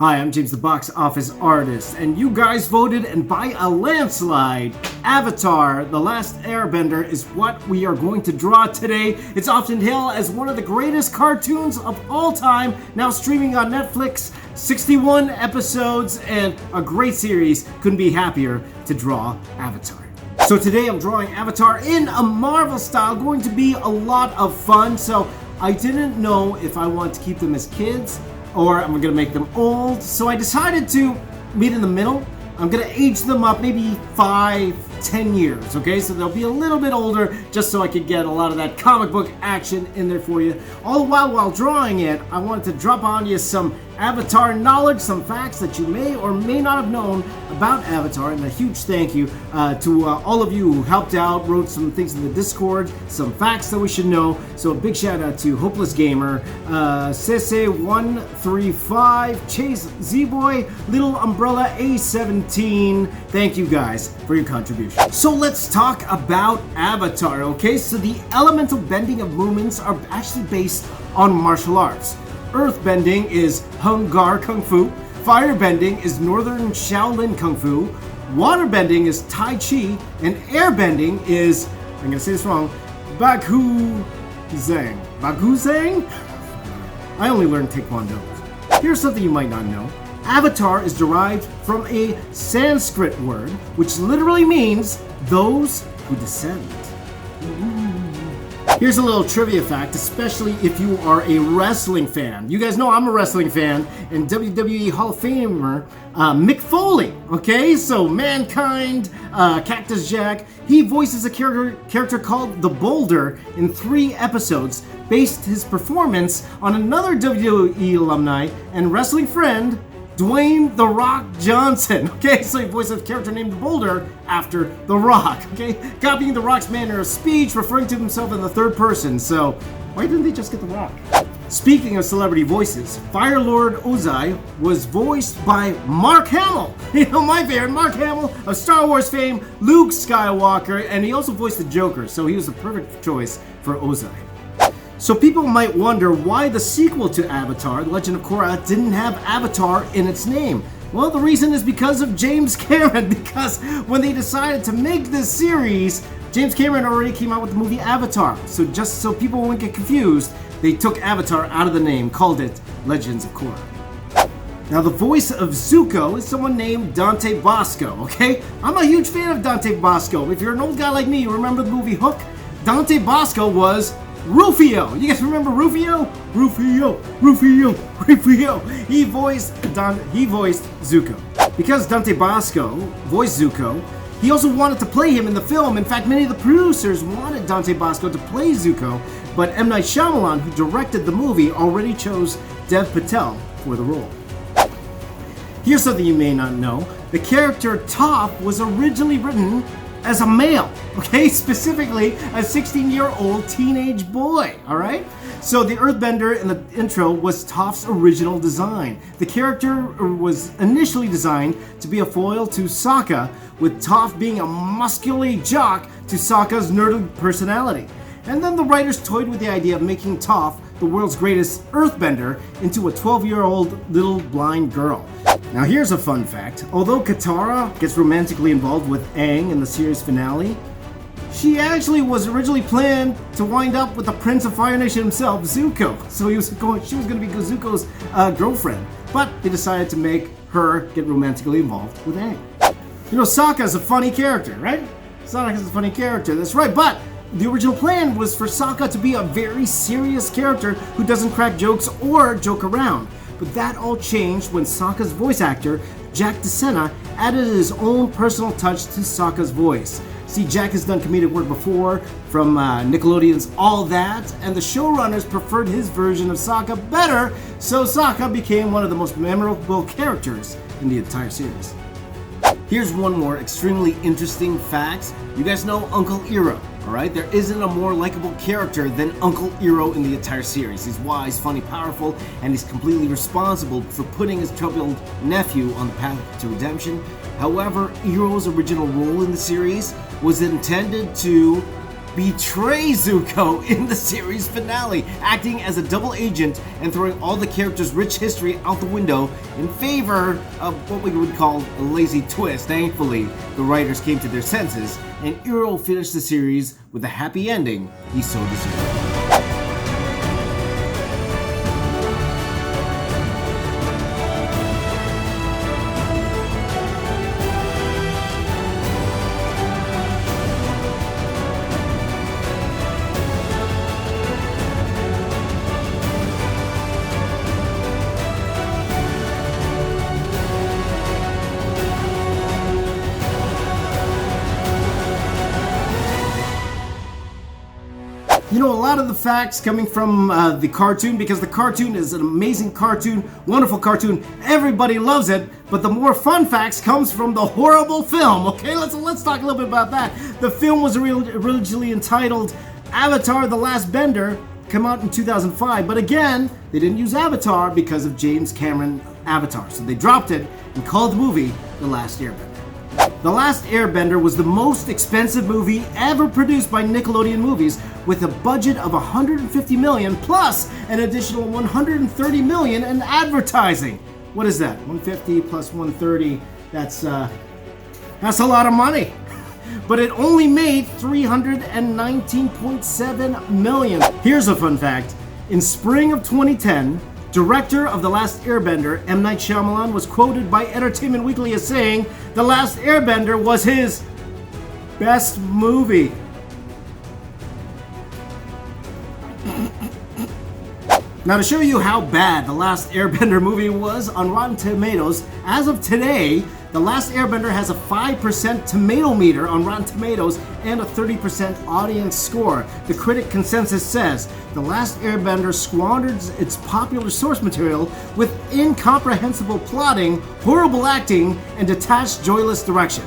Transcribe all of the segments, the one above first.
Hi, I'm James the Box Office Artist, and you guys voted, and by a landslide, Avatar, The Last Airbender is what we are going to draw today. It's often hailed as one of the greatest cartoons of all time, now streaming on Netflix, 61 episodes, and a great series. Couldn't be happier to draw Avatar. So today I'm drawing Avatar in a Marvel style, going to be a lot of fun. So I didn't know if I want to keep them as kids or I'm gonna make them old. So I decided to meet in the middle. I'm gonna age them up maybe 5-10 years, okay? So they'll be a little bit older just so I could get a lot of that comic book action in there for you. All the while drawing it, I wanted to drop on you some Avatar knowledge, some facts that you may or may not have known about Avatar, and a huge thank you to all of you who helped out, wrote some things in the Discord, some facts that we should know. So a big shout out to Hopeless Gamer, Sese135, Chase Z-Boy, Little Umbrella A17. Thank you guys for your contribution. So let's talk about Avatar, okay? So the elemental bending of movements are actually based on martial arts. Earthbending is Hungar Kung Fu, firebending is Northern Shaolin Kung Fu, waterbending is Tai Chi, and airbending is, I'm gonna say this wrong, Baguzhang. Baguzhang? I only learned Taekwondo. Here's something you might not know. Avatar is derived from a Sanskrit word, which literally means those who descend. Here's a little trivia fact, especially if you are a wrestling fan. You guys know I'm a wrestling fan, and WWE Hall of Famer Mick Foley, okay? So Mankind, Cactus Jack, he voices a character called The Boulder in 3 episodes, based his performance on another WWE alumni and wrestling friend, Dwayne The Rock Johnson, okay? So he voiced a character named Boulder after The Rock, okay? Copying The Rock's manner of speech, referring to himself in the third person. So why didn't they just get The Rock? Speaking of celebrity voices, Fire Lord Ozai was voiced by Mark Hamill. You know, my favorite, Mark Hamill of Star Wars fame, Luke Skywalker, and he also voiced the Joker, so he was the perfect choice for Ozai. So people might wonder why the sequel to Avatar, The Legend of Korra, didn't have Avatar in its name. Well, the reason is because of James Cameron, because when they decided to make this series, James Cameron already came out with the movie Avatar. So just so people won't get confused, they took Avatar out of the name, called it Legends of Korra. Now the voice of Zuko is someone named Dante Bosco, okay? I'm a huge fan of Dante Bosco. If you're an old guy like me, you remember the movie Hook? Dante Bosco was Rufio. You guys remember Rufio? Rufio. He voiced Zuko. Because Dante Bosco voiced Zuko, he also wanted to play him in the film. In fact, many of the producers wanted Dante Bosco to play Zuko, but M. Night Shyamalan, who directed the movie, already chose Dev Patel for the role. Here's something you may not know. The character Toph was originally written as a male, okay? Specifically, a 16-year-old teenage boy, all right? So the Earthbender in the intro was Toph's original design. The character was initially designed to be a foil to Sokka, with Toph being a muscular jock to Sokka's nerdy personality. And then the writers toyed with the idea of making Toph, the world's greatest Earthbender, into a 12-year-old little blind girl. Now here's a fun fact. Although Katara gets romantically involved with Aang in the series finale, she actually was originally planned to wind up with the Prince of Fire Nation himself, Zuko. So she was going to be Zuko's girlfriend. But they decided to make her get romantically involved with Aang. You know, Sokka's a funny character, right? Sokka's a funny character, that's right. But the original plan was for Sokka to be a very serious character who doesn't crack jokes or joke around. But that all changed when Sokka's voice actor, Jack DeSena, added his own personal touch to Sokka's voice. See, Jack has done comedic work before, from Nickelodeon's All That, and the showrunners preferred his version of Sokka better, so Sokka became one of the most memorable characters in the entire series. Here's one more extremely interesting fact. You guys know Uncle Iroh, alright? There isn't a more likable character than Uncle Iroh in the entire series. He's wise, funny, powerful, and he's completely responsible for putting his troubled nephew on the path to redemption. However, Iroh's original role in the series was intended to betray Zuko in the series finale, acting as a double agent and throwing all the characters' rich history out the window in favor of what we would call a lazy twist. Thankfully, the writers came to their senses, and Iroh finished the series with a happy ending he so deserved. You know, a lot of the facts coming from the cartoon, because the cartoon is an amazing cartoon, wonderful cartoon, everybody loves it, but the more fun facts comes from the horrible film, okay? Let's talk a little bit about that. The film was originally entitled Avatar: The Last Bender, come out in 2005, but again, they didn't use Avatar because of James Cameron Avatar, so they dropped it and called the movie The Last Airbender. The Last Airbender was the most expensive movie ever produced by Nickelodeon Movies, with a budget of $150 million plus an additional $130 million in advertising. What is that? 150 plus 130, that's a lot of money. But it only made $319.7 million. Here's a fun fact. In spring of 2010, director of The Last Airbender, M. Night Shyamalan, was quoted by Entertainment Weekly as saying The Last Airbender was his best movie. Now, to show you how bad The Last Airbender movie was on Rotten Tomatoes, as of today, The Last Airbender has a 5% tomato meter on Rotten Tomatoes and a 30% audience score. The critic consensus says The Last Airbender squandered its popular source material with incomprehensible plotting, horrible acting, and detached, joyless direction.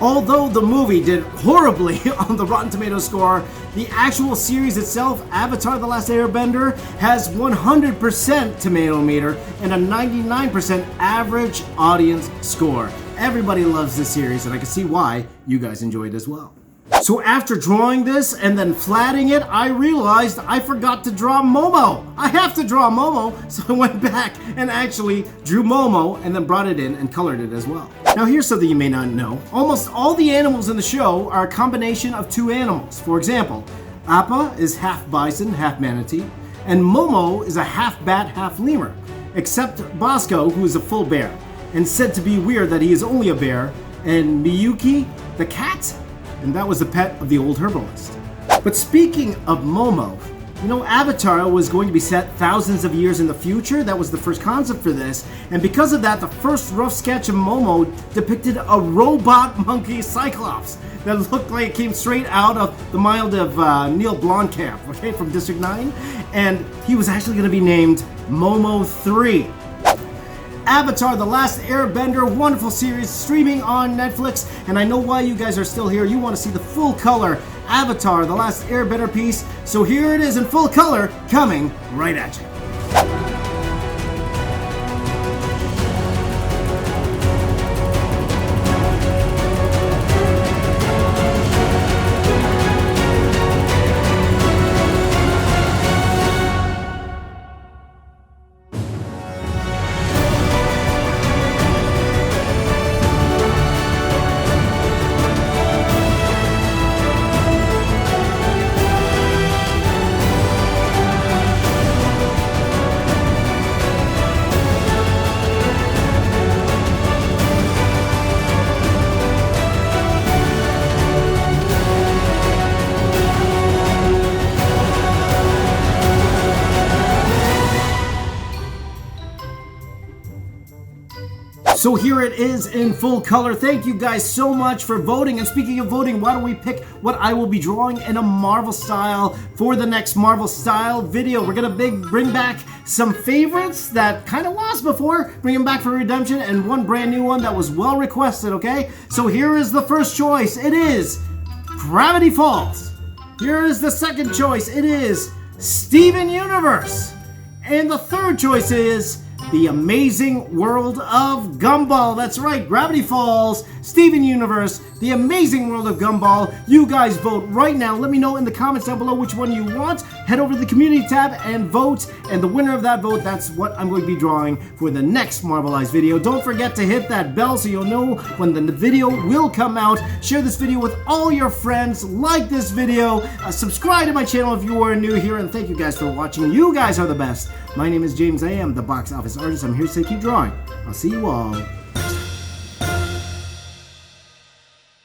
Although the movie did horribly on the Rotten Tomatoes score, the actual series itself, Avatar: The Last Airbender, has 100% tomato meter and a 99% average audience score. Everybody loves this series, and I can see why you guys enjoy it as well. So after drawing this and then flatting it, I realized I forgot to draw Momo. I have to draw Momo, so I went back and actually drew Momo and then brought it in and colored it as well. Now here's something you may not know. Almost all the animals in the show are a combination of two animals. For example, Appa is half bison, half manatee, and Momo is a half bat, half lemur, except Bosco, who is a full bear, and said to be weird that he is only a bear, and Miyuki, the cat, and that was the pet of the old herbalist. But speaking of Momo, you know, Avatar was going to be set thousands of years in the future. That was the first concept for this, and because of that, the first rough sketch of Momo depicted a robot monkey Cyclops that looked like it came straight out of the mind of Neil Blomkamp, okay, from District 9, and he was actually going to be named Momo 3. Avatar: The Last Airbender, wonderful series streaming on Netflix, and I know why you guys are still here. You want to see the full color Avatar: The Last Airbender piece, so here it is in full color, coming right at you. So here it is in full color. Thank you guys so much for voting. And speaking of voting, why don't we pick what I will be drawing in a Marvel style for the next Marvel style video. We're gonna bring back some favorites that kind of lost before, bring them back for redemption, and one brand new one that was well requested, okay? So here is the first choice. It is Gravity Falls. Here is the second choice. It is Steven Universe. And the third choice is The Amazing World of Gumball. That's right, Gravity Falls, Steven Universe, The Amazing World of Gumball. You guys vote right now. Let me know in the comments down below which one you want. Head over to the community tab and vote. And the winner of that vote, that's what I'm going to be drawing for the next Marvelized video. Don't forget to hit that bell so you'll know when the video will come out. Share this video with all your friends. Like this video. Subscribe to my channel if you are new here. And thank you guys for watching. You guys are the best. My name is James. I am the box office artist. I'm here to say keep drawing. I'll see you all